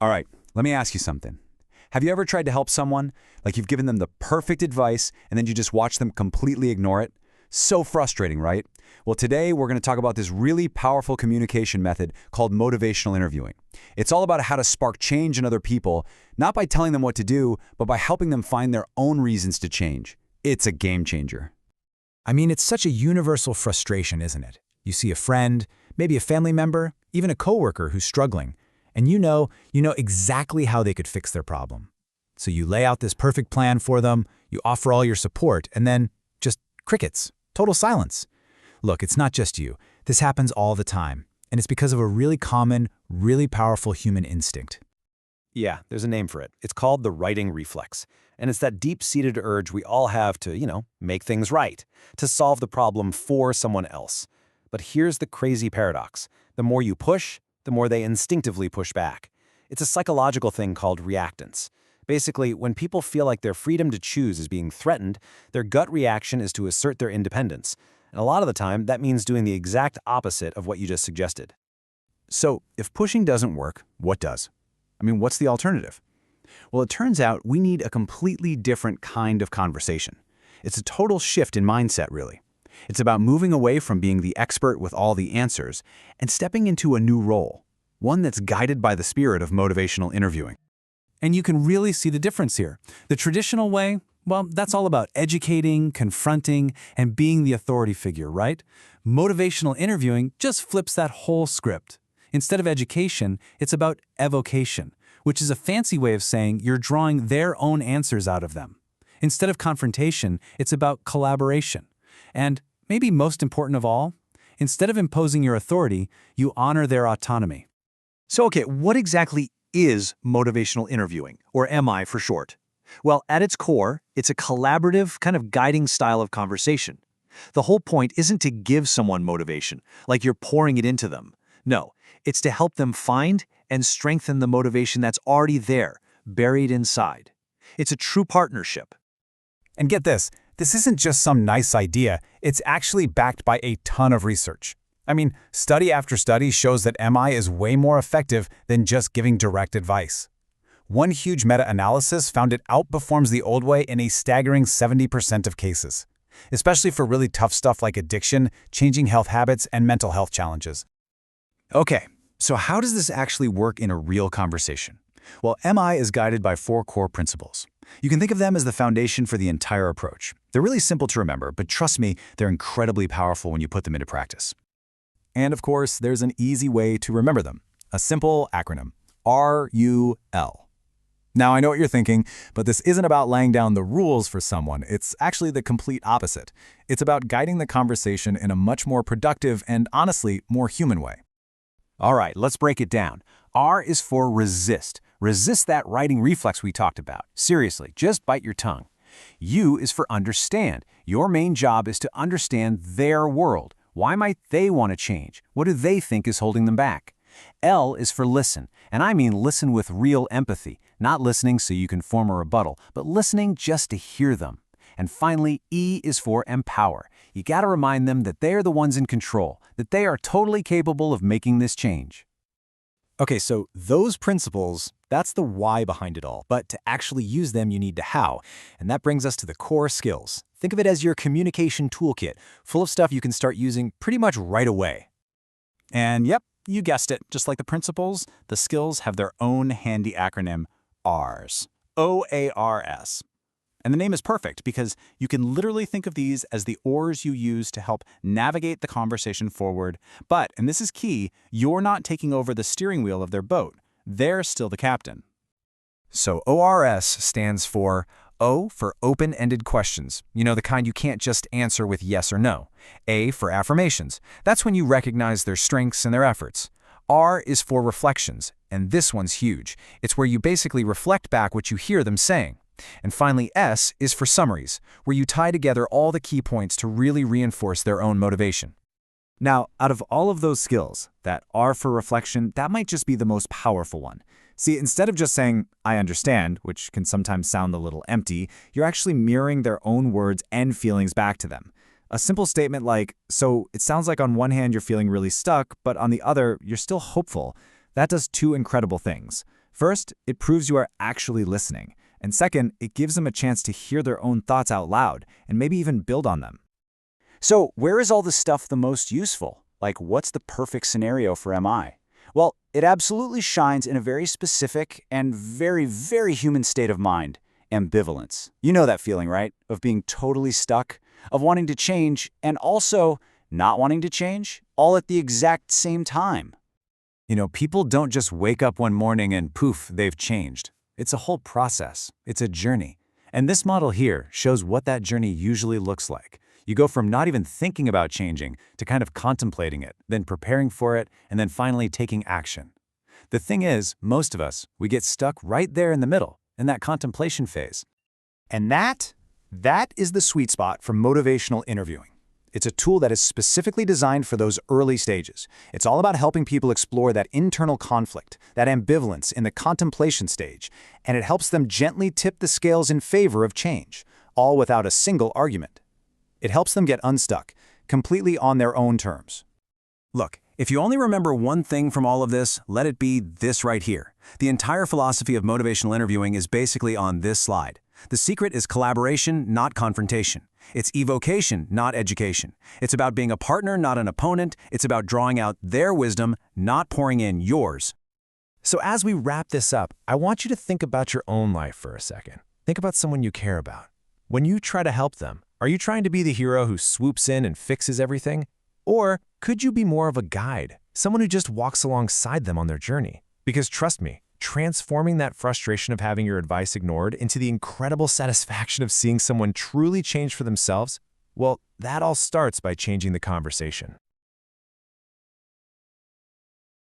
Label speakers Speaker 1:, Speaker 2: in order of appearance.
Speaker 1: All right, let me ask you something. Have you ever tried to help someone, like you've given them the perfect advice, and then you just watch them completely ignore it? So frustrating, right? Well, today we're going to talk about this really powerful communication method called motivational interviewing. It's all about how to spark change in other people, not by telling them what to do, but by helping them find their own reasons to change. It's a game changer.
Speaker 2: I mean, it's such a universal frustration, isn't it? You see a friend, maybe a family member, even a coworker who's struggling, and you know exactly how they could fix their problem. So you lay out this perfect plan for them, you offer all your support, and then just crickets, total silence. Look, it's not just you. This happens all the time, and it's because of a really common, really powerful human instinct.
Speaker 3: Yeah, there's a name for it. It's called the righting reflex. And it's that deep-seated urge we all have to, make things right, to solve the problem for someone else. But here's the crazy paradox. The more you push, the more they instinctively push back. It's a psychological thing called reactance. Basically, when people feel like their freedom to choose is being threatened, their gut reaction is to assert their independence. And a lot of the time, that means doing the exact opposite of what you just suggested.
Speaker 1: So, if pushing doesn't work, what does? What's the alternative? Well, it turns out we need a completely different kind of conversation. It's a total shift in mindset, really. It's about moving away from being the expert with all the answers and stepping into a new role, one that's guided by the spirit of motivational interviewing.
Speaker 4: And you can really see the difference here. The traditional way, well, that's all about educating, confronting, and being the authority figure, right? Motivational interviewing just flips that whole script. Instead of education, it's about evocation, which is a fancy way of saying you're drawing their own answers out of them. Instead of confrontation, it's about collaboration. And maybe most important of all, instead of imposing your authority, you honor their autonomy.
Speaker 5: So, okay, what exactly is motivational interviewing, or MI for short? Well, at its core, it's a collaborative, kind of guiding style of conversation. The whole point isn't to give someone motivation, like you're pouring it into them. No, it's to help them find and strengthen the motivation that's already there, buried inside. It's a true partnership.
Speaker 2: And get this isn't just some nice idea, it's actually backed by a ton of research. Study after study shows that MI is way more effective than just giving direct advice. One huge meta-analysis found it outperforms the old way in a staggering 70% of cases, especially for really tough stuff like addiction, changing health habits, and mental health challenges.
Speaker 1: Okay, so how does this actually work in a real conversation? Well, MI is guided by 4 core principles. You can think of them as the foundation for the entire approach. They're really simple to remember, but trust me, they're incredibly powerful when you put them into practice. And of course, there's an easy way to remember them. A simple acronym, RUL. Now, I know what you're thinking, but this isn't about laying down the rules for someone. It's actually the complete opposite. It's about guiding the conversation in a much more productive and, honestly, more human way.
Speaker 3: All right, let's break it down. R is for resist. Resist that righting reflex we talked about. Seriously, just bite your tongue. U is for understand. Your main job is to understand their world. Why might they want to change? What do they think is holding them back? L is for listen, and I mean listen with real empathy, not listening so you can form a rebuttal, but listening just to hear them. And finally, E is for empower. You got to remind them that they are the ones in control, that they are totally capable of making this change.
Speaker 2: Okay, so those principles, that's the why behind it all. But to actually use them, you need the how. And that brings us to the core skills. Think of it as your communication toolkit, full of stuff you can start using pretty much right away.
Speaker 4: And yep, you guessed it. Just like the principles, the skills have their own handy acronym, OARS. O-A-R-S. And the name is perfect because you can literally think of these as the oars you use to help navigate the conversation forward. But, and this is key, you're not taking over the steering wheel of their boat. They're still the captain.
Speaker 2: So ORS stands for O for open-ended questions, the kind you can't just answer with yes or no. A for affirmations. That's when you recognize their strengths and their efforts. R is for reflections, and this one's huge. It's where you basically reflect back what you hear them saying. And finally, S is for summaries, where you tie together all the key points to really reinforce their own motivation.
Speaker 1: Now, out of all of those skills, that R for reflection, that might just be the most powerful one. See, instead of just saying, I understand, which can sometimes sound a little empty, you're actually mirroring their own words and feelings back to them. A simple statement like, so it sounds like on one hand you're feeling really stuck, but on the other, you're still hopeful. That does 2 incredible things.
Speaker 2: First, it proves you are actually listening. And second, it gives them a chance to hear their own thoughts out loud and maybe even build on them.
Speaker 1: So where is all this stuff the most useful? Like, what's the perfect scenario for MI? Well, it absolutely shines in a very specific and very, very human state of mind: ambivalence. You know that feeling, right? Of being totally stuck, of wanting to change, and also not wanting to change, all at the exact same time.
Speaker 2: You know, people don't just wake up one morning and poof, they've changed. It's a whole process. It's a journey. And this model here shows what that journey usually looks like. You go from not even thinking about changing to kind of contemplating it, then preparing for it, and then finally taking action. The thing is, most of us, we get stuck right there in the middle, in that contemplation phase.
Speaker 1: And that is the sweet spot for motivational interviewing. It's a tool that is specifically designed for those early stages. It's all about helping people explore that internal conflict, that ambivalence in the contemplation stage, and it helps them gently tip the scales in favor of change, all without a single argument. It helps them get unstuck, completely on their own terms.
Speaker 3: Look, if you only remember one thing from all of this, let it be this right here. The entire philosophy of motivational interviewing is basically on this slide. The secret is collaboration, not confrontation. It's evocation, not education. It's about being a partner, not an opponent. It's about drawing out their wisdom, not pouring in yours.
Speaker 2: So as we wrap this up, I want you to think about your own life for a second. Think about someone you care about. When you try to help them, are you trying to be the hero who swoops in and fixes everything? Or could you be more of a guide, someone who just walks alongside them on their journey? Because trust me, transforming that frustration of having your advice ignored into the incredible satisfaction of seeing someone truly change for themselves, well, that all starts by changing the conversation.